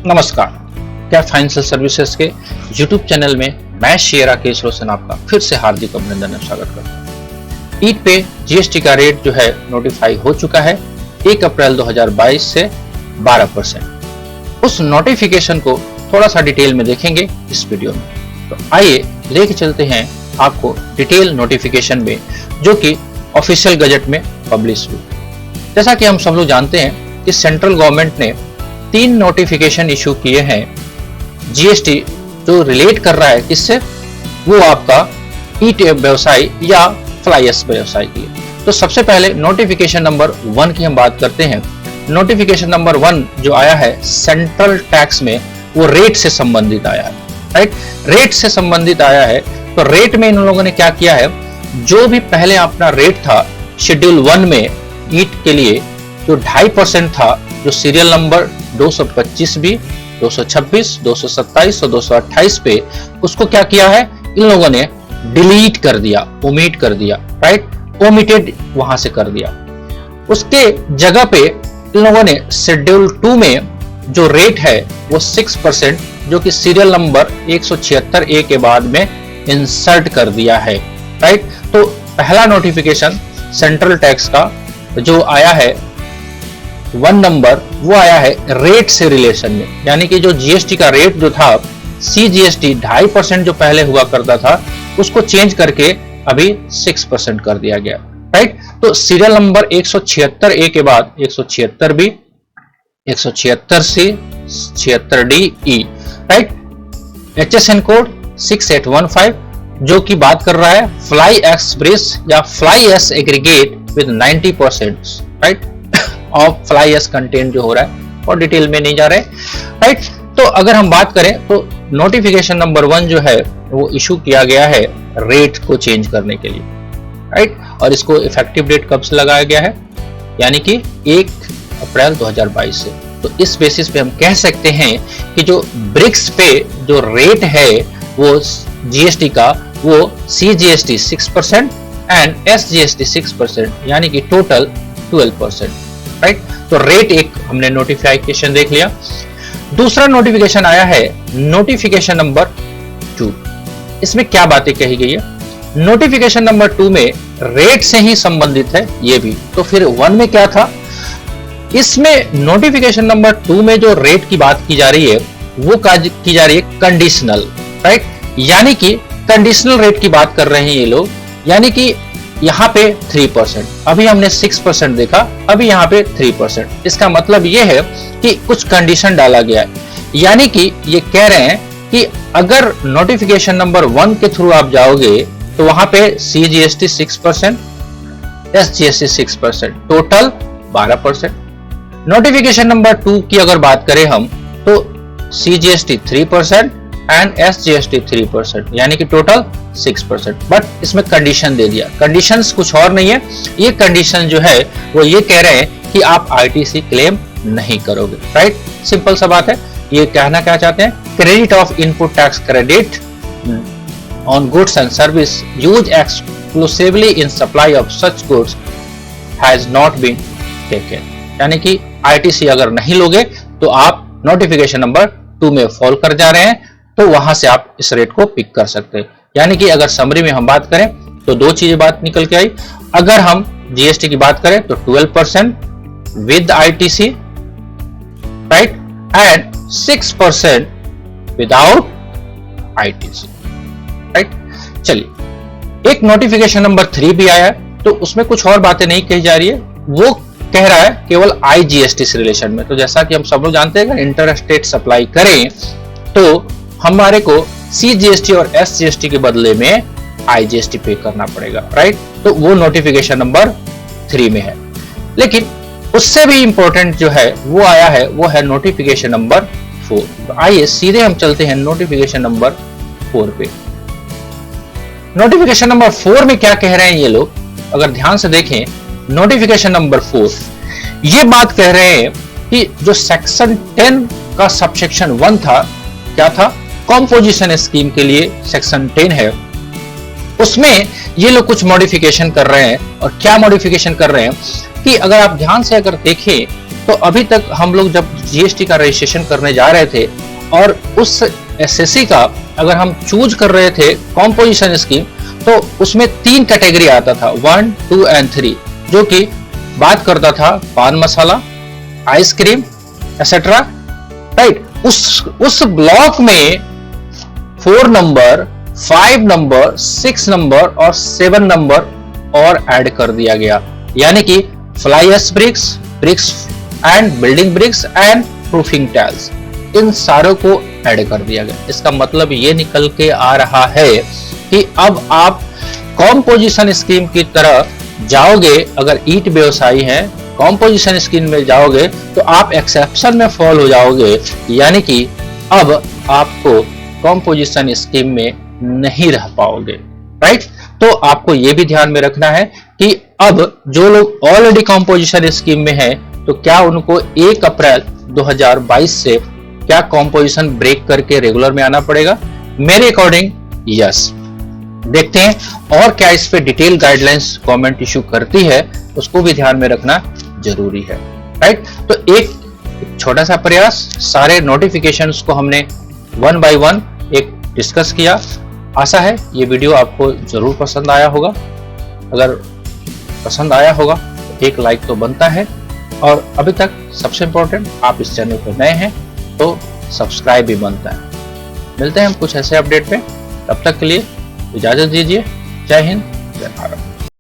नमस्कार, क्या financial services के YouTube चैनल में मैं शेयर राकेश रोशन आपका फिर से हार्दिक अभिनंदन और स्वागत करता हूँ। ईट पे जीएसटी का रेट जो है नोटिफाई हो चुका है 1 अप्रैल 2022 से 12%। उस नोटिफिकेशन को थोड़ा सा डिटेल में देखेंगे इस वीडियो में। तो आइए लेके चलते हैं आपको डिटेल नोटिफिकेशन में, जो कि ऑफिशियल गजट में पब्लिश हुई। जैसा कि हम सब लोग जानते हैं कि सेंट्रल गवर्नमेंट ने 3 नोटिफिकेशन इशू किए हैं जीएसटी जो रिलेट कर रहा है किससे, वो आपका ईट व्यवसाय या फ्लाईएस व्यवसाय के लिए। तो सबसे पहले नोटिफिकेशन नंबर 1 की हम बात करते हैं। नोटिफिकेशन नंबर 1 जो आया है सेंट्रल टैक्स में, वो रेट से संबंधित आया है, राइट। रेट से संबंधित आया है। तो रेट में इन लोगों ने क्या किया है, जो भी पहले अपना रेट था शेड्यूल 1 में ईट के लिए जो 2.5% था, जो सीरियल नंबर 225 भी, 226, 227 और 228 पे, उसको क्या किया है इन लोगों ने डिलीट कर दिया, ओमिट कर दिया, राइट। ओमिटेड वहां से कर दिया। उसके जगह पे इन लोगों ने शेड्यूल 2 में जो रेट है वो 6%, जो कि सीरियल नंबर 176A के बाद में इंसर्ट कर दिया है, राइट। तो पहला नोटिफिकेशन सेंट्रल टैक्स का जो आया है 1 नंबर, वो आया है रेट से रिलेशन में, यानी कि जो जीएसटी का रेट जो था सीजीएसटी 2.5% जो पहले हुआ करता था, उसको चेंज करके अभी 6% कर दिया गया, राइट। तो सीरियल नंबर 176A के बाद 176B, 176C, 76DE, right. HSN code 6815 जो कि बात कर रहा है फ्लाई एक्सप्रेस या fly ash aggregate with 90%, right, of fly ash content जो हो रहा है, और डिटेल में नहीं जा रहे, राइट। तो अगर हम बात करें तो नोटिफिकेशन नंबर 1 जो है वो इशू किया गया है रेट को चेंज करने के लिए, राइट। और इसको इफेक्टिव डेट कब से लगाया गया है, यानी कि 1 अप्रैल 2022 से। तो इस बेसिस पे हम कह सकते हैं कि जो ब्रिक्स पे जो रेट है वो जीएसटी का, वो सीजीएसटी 6% एंड एसजीएसटी 6%, यानी कि टोटल 12%, राइट। तो रेट एक हमने नोटिफिकेशन देख लिया। दूसरा नोटिफिकेशन आया है नोटिफिकेशन नंबर 2। इसमें क्या बातें कही गई है, नोटिफिकेशन नंबर 2 में रेट से ही संबंधित है ये भी। तो फिर 1 में क्या था, इसमें नोटिफिकेशन नंबर 2 में जो रेट की बात की जा रही है वो की जा रही है कंडीशनल, राइट। यानी कि कंडीशनल रेट की बात कर रहे हैं ये लोग, यानी कि यहाँ पे 3%, अभी हमने 6% देखा, अभी यहाँ पे 3%। इसका मतलब ये है कि कुछ कंडीशन डाला गया है, यानी कि ये कह रहे हैं कि अगर नोटिफिकेशन नंबर 1 के थ्रू आप जाओगे तो वहां पे CGST 6%, SGST 6%, total 12%। Notification number 2 की अगर बात करें हम तो सीजीएसटी 3% एंड एसजीएसटी 3%, यानी कि टोटल 6%। बट इसमें कंडीशन दे दिया। कंडीशंस कुछ और नहीं है, ये कंडीशन जो है वो ये कह रहे हैं कि आप आईटीसी क्लेम नहीं करोगे, राइट। सिंपल सा बात है। ये कहना क्या चाहते हैं, credit of input tax credit on goods and service use exclusively in supply of such goods has not been taken, यानी कि आईटीसी अगर नहीं लोगे तो आप नोटिफिकेशन नंबर 2 में फॉल कर जा रहे हैं, तो वहां से आप इस रेट को पिक कर सकते हैं। यानी कि अगर समरी में हम बात करें तो 2 चीजें बात निकल के आई। अगर हम जीएसटी की बात करें तो 12% with ITC, right, and 6% without ITC, right. चलिए, एक नोटिफिकेशन नंबर 3 भी आया है, तो उसमें कुछ और बातें नहीं कही जा रही है, वो कह रहा है केवल आईजीएसटी से रिलेशन में। तो जैसा कि हम सब लोग जानते हैं, अगर इंटर स्टेट सप्लाई करें तो हमारे को सीजीएसटी और एसजीएसटी के बदले में आईजीएसटी पे करना पड़ेगा, राइट। तो वो नोटिफिकेशन नंबर 3 में है। लेकिन उससे भी इंपॉर्टेंट जो है वो आया है, वो है नोटिफिकेशन नंबर 4। तो आइए सीधे हम चलते हैं नोटिफिकेशन नंबर 4 पे। नोटिफिकेशन नंबर 4 में क्या कह रहे हैं ये लोग, अगर ध्यान से देखें, नोटिफिकेशन नंबर 4 ये बात कह रहे हैं कि जो सेक्शन 10 का सबसेक्शन 1 था, क्या था, कॉम्पोजिशन स्कीम के लिए सेक्शन 10 है, उसमें ये लोग कुछ मॉडिफिकेशन कर रहे हैं। और क्या मॉडिफिकेशन कर रहे हैं कि अगर आप ध्यान से अगर देखें तो अभी तक हम लोग जब जीएसटी का रजिस्ट्रेशन करने जा रहे थे और उस एसएससी का अगर हम चूज कर रहे थे कॉम्पोजिशन स्कीम, तो उसमें 3 कैटेगरी आता था, 1, 2 एंड 3, जो कि बात करता था पान मसाला, आइसक्रीम एक्सेट्रा, राइट। उस ब्लॉक में 4 नंबर, 5 नंबर, 6 नंबर और 7 नंबर और ऐड कर दिया गया, यानी कि fly ash bricks, bricks and building bricks and proofing tiles, इन सारों को ऐड कर दिया गया। इसका मतलब ये निकल के आ रहा है कि अब आप कॉम्पोजिशन स्कीम की तरह जाओगे, अगर ईंट व्यवसायी हैं, कॉम्पोजिशन स्कीम में जाओगे तो आप एक्सेप्शन में फॉल हो जाओगे, यानी कि अब आपको कॉम्पोजिशन स्कीम में नहीं रह पाओगे, राइट। तो आपको यह भी ध्यान में रखना है कि अब जो लोग ऑलरेडी कॉम्पोजिशन स्कीम में हैं, तो क्या उनको 1 अप्रैल 2022 से क्या कॉम्पोजिशन ब्रेक करके रेगुलर में आना पड़ेगा? मेरे अकॉर्डिंग यस। देखते हैं और क्या इस पे डिटेल गाइडलाइंस गवर्नमेंट इशू करती है, उसको भी ध्यान में रखना जरूरी है, राइट। तो एक छोटा सा प्रयास, सारे नोटिफिकेशंस को हमने 1 बाय 1 एक डिस्कस किया। आशा है ये वीडियो आपको जरूर पसंद आया होगा। अगर पसंद आया होगा तो एक लाइक तो बनता है, और अभी तक सबसे इंपॉर्टेंट आप इस चैनल पर नए हैं तो सब्सक्राइब भी बनता है। मिलते हैं हम कुछ ऐसे अपडेट पे, तब तक के लिए इजाजत दीजिए। जय हिंद, जय भारत।